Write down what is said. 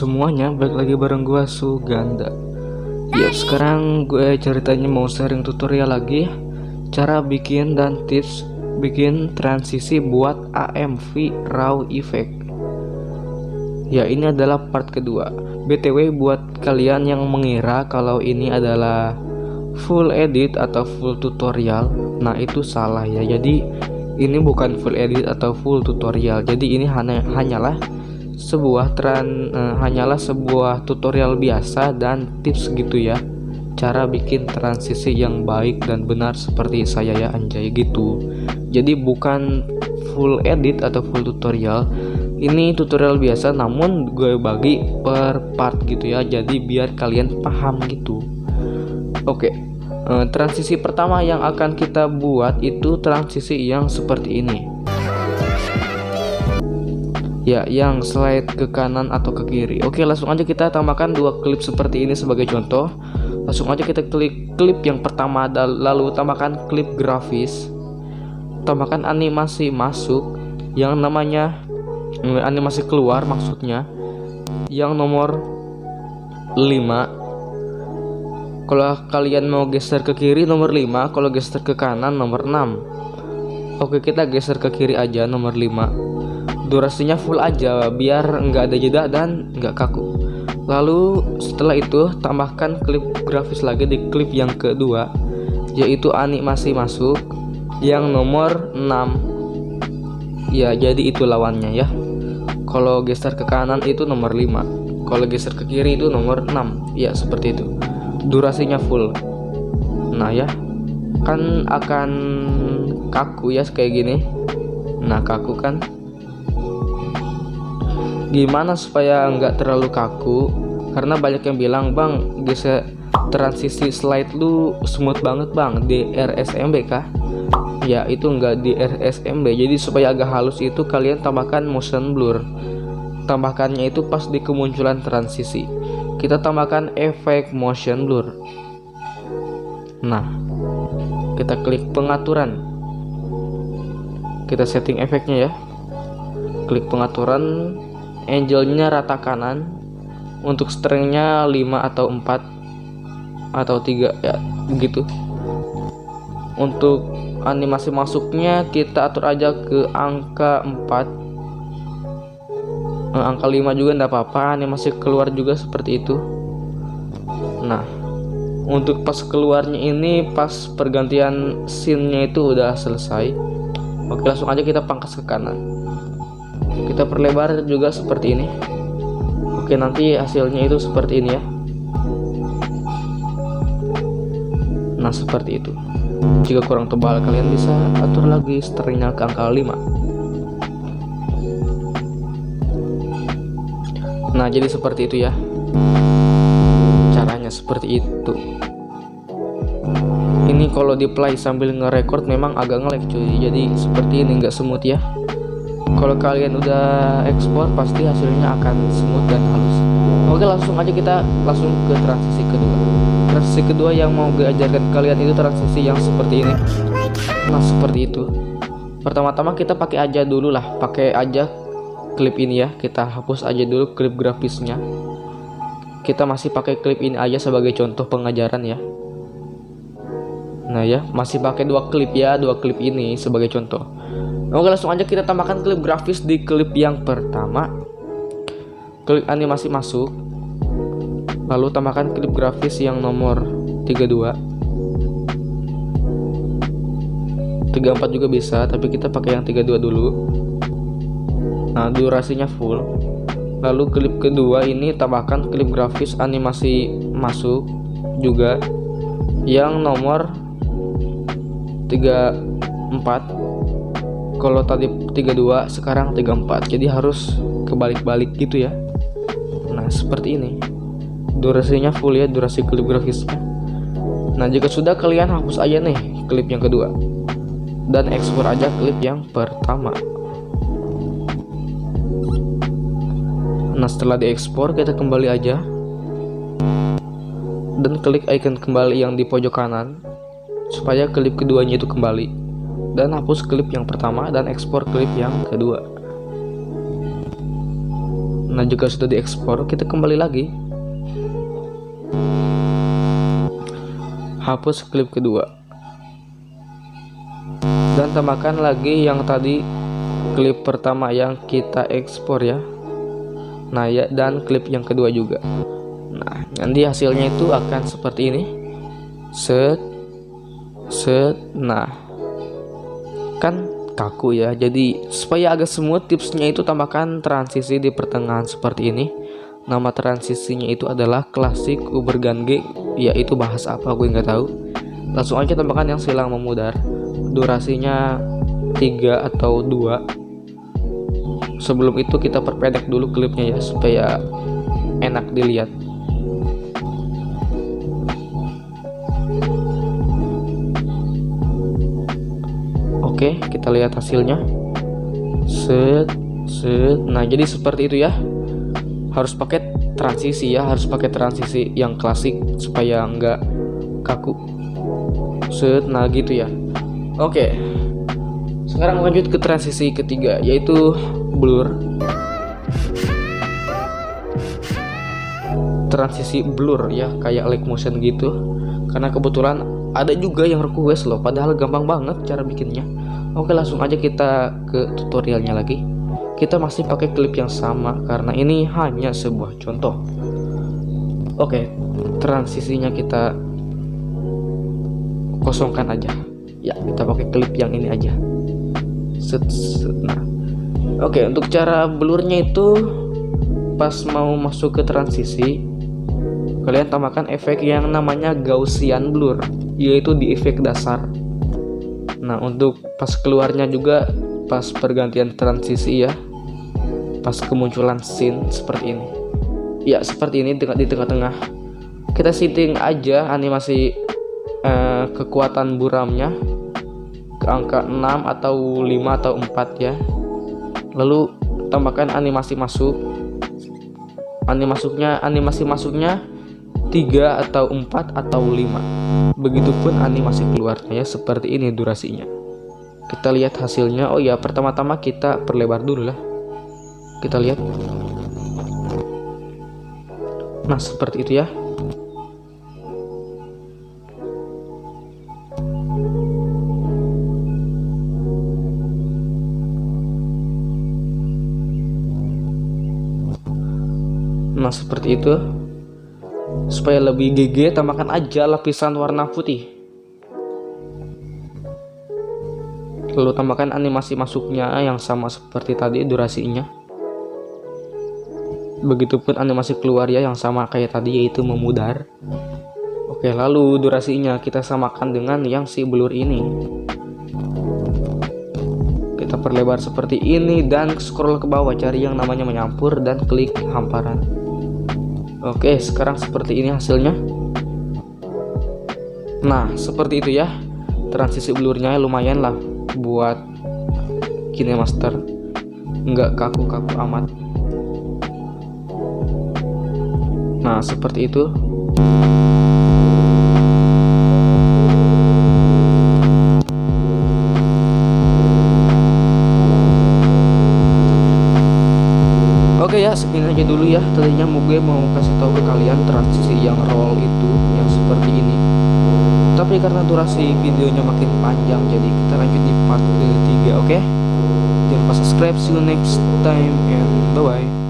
semuanya, balik lagi bareng gua Suganda. Ya, sekarang gue ceritanya mau sharing tutorial lagi, cara bikin dan tips bikin transisi buat AMV Raw Effect. Ya, ini adalah part kedua. BTW buat kalian yang mengira kalau ini adalah full edit atau full tutorial, nah itu salah ya. Jadi ini bukan full edit atau full tutorial. Jadi ini hanyalah sebuah tutorial biasa dan tips gitu ya, cara bikin transisi yang baik dan benar seperti saya ya, anjay gitu. Jadi bukan full edit atau full tutorial, ini tutorial biasa namun gue bagi per part gitu ya, jadi biar kalian paham gitu. Oke, transisi pertama yang akan kita buat itu transisi yang seperti ini ya, yang slide ke kanan atau ke kiri. Oke, langsung aja kita tambahkan dua klip seperti ini sebagai contoh. Langsung aja kita klik klip yang pertama, lalu tambahkan klip grafis, tambahkan animasi masuk yang namanya animasi keluar maksudnya, yang nomor 5. Kalau kalian mau geser ke kiri nomor 5, kalau geser ke kanan nomor 6. Oke, kita geser ke kiri aja nomor 5. Durasinya full aja biar nggak ada jeda dan nggak kaku. Lalu setelah itu tambahkan klip grafis lagi di klip yang kedua, yaitu animasi masuk yang nomor 6 ya. Jadi itu lawannya ya. Kalau geser ke kanan itu nomor 5, kalau geser ke kiri itu nomor 6 ya, seperti itu. Durasinya full. Nah ya, kan akan kaku ya kayak gini. Nah, kaku kan. Gimana supaya nggak terlalu kaku? Karena banyak yang bilang, bang, geser transisi slide lu smooth banget bang, di RSMB kah? Ya, itu nggak di RSMB. Jadi supaya agak halus itu kalian tambahkan motion blur. Tambahkannya itu pas di kemunculan transisi. Kita tambahkan efek motion blur. Nah, kita klik pengaturan, kita setting efeknya ya. Klik pengaturan, angle-nya rata kanan, untuk strength-nya 5 atau 4 atau 3 ya, begitu. Untuk animasi masuknya kita atur aja ke angka 4. Angka 5 juga enggak apa-apa. Animasi keluar juga seperti itu. Nah, untuk pas keluarnya ini pas pergantian scene-nya itu udah selesai. Oke, langsung aja kita pangkas ke kanan. Kita perlebar juga seperti ini. Oke, nanti hasilnya itu seperti ini ya. Nah, seperti itu. Jika kurang tebal kalian bisa atur lagi strength-nya ke angka 5. Nah, jadi seperti itu ya. Caranya seperti itu. Ini kalau di play sambil nge-record memang agak nge-lag cuy. Jadi seperti ini, nggak smooth ya. Kalau kalian udah ekspor pasti hasilnya akan smooth dan halus. Oke, langsung aja kita langsung ke transisi kedua. Transisi kedua yang mau gue ajarkan kalian itu transisi yang seperti ini. Nah, seperti itu. Pertama-tama kita pakai aja klip ini ya. Kita hapus aja dulu klip grafisnya. Kita masih pakai klip ini aja sebagai contoh pengajaran ya. Nah ya, masih pakai dua klip ini sebagai contoh. Oke, langsung aja kita tambahkan klip grafis di klip yang pertama. Klik animasi masuk, lalu tambahkan klip grafis yang nomor 32. 34 juga bisa, tapi kita pakai yang 32 dulu. Nah, durasinya full. Lalu klip kedua ini tambahkan klip grafis animasi masuk juga yang nomor 34. Kalau tadi 32, sekarang 34. Jadi harus kebalik-balik gitu ya. Nah, seperti ini. Durasinya full ya, durasi klip grafisnya. Nah, jika sudah kalian hapus aja nih klip yang kedua dan ekspor aja klip yang pertama. Nah, setelah diekspor kita kembali aja dan klik icon kembali yang di pojok kanan supaya klip keduanya itu kembali. Dan hapus klip yang pertama dan ekspor klip yang kedua. Nah, jika sudah diekspor, kita kembali lagi, hapus klip kedua, dan tambahkan lagi yang tadi klip pertama yang kita ekspor ya. Nah ya, dan klip yang kedua juga. Nah, nanti hasilnya itu akan seperti ini. Set. Nah, kan kaku ya. Jadi supaya agak smooth, tipsnya itu tambahkan transisi di pertengahan seperti ini. Nama transisinya itu adalah Classic Overgan G. Yaitu bahas apa gue nggak tahu. Langsung aja tambahkan yang silang memudar. Durasinya 3 atau 2. Sebelum itu kita perpendek dulu klipnya ya, supaya enak dilihat. Oke, kita lihat hasilnya. Set. Nah, jadi seperti itu ya. Harus pakai transisi ya, harus pakai transisi yang klasik supaya nggak kaku. Set. Nah, gitu ya. Oke. Sekarang lanjut ke transisi ketiga, yaitu blur. Transisi blur ya, kayak like motion gitu. Karena kebetulan ada juga yang request loh, padahal gampang banget cara bikinnya. Oke, langsung aja kita ke tutorialnya lagi. Kita masih pakai klip yang sama karena ini hanya sebuah contoh. Oke, transisinya kita kosongkan aja. Ya, kita pakai klip yang ini aja. Nah, oke, untuk cara blurnya itu pas mau masuk ke transisi, kalian tambahkan efek yang namanya Gaussian blur, yaitu di efek dasar. Nah, untuk pas keluarnya juga pas pergantian transisi ya, pas kemunculan scene seperti ini. Ya, seperti ini di tengah-tengah. Kita setting aja animasi kekuatan buramnya ke angka 6 atau 5 atau 4 ya. Lalu tambahkan animasi masuk. Animasi masuknya 3 atau 4 atau 5. Begitupun animasi keluarnya ya, seperti ini durasinya. Kita lihat hasilnya. Oh ya, pertama-tama kita perlebar dulu lah. Kita lihat. Nah, seperti itu ya. Nah, seperti itu. Supaya lebih GG, tambahkan aja lapisan warna putih. Lalu tambahkan animasi masuknya yang sama seperti tadi durasinya. Begitupun animasi keluar ya, yang sama kayak tadi, yaitu memudar. Oke, lalu durasinya kita samakan dengan yang si blur ini. Kita perlebar seperti ini dan scroll ke bawah, cari yang namanya menyampur dan klik hamparan. Oke, sekarang seperti ini hasilnya. Nah, seperti itu ya. Transisi blurnya lumayan lah buat KineMaster, nggak kaku-kaku amat. Nah, seperti itu. Oke ya, segini aja dulu ya. Tadinya gue mau kasih tahu ke kalian transisi yang roll itu yang seperti ini. Tapi karena durasi videonya makin panjang, jadi kita lanjut di part ketiga, oke? Jangan lupa subscribe, see you next time and bye bye.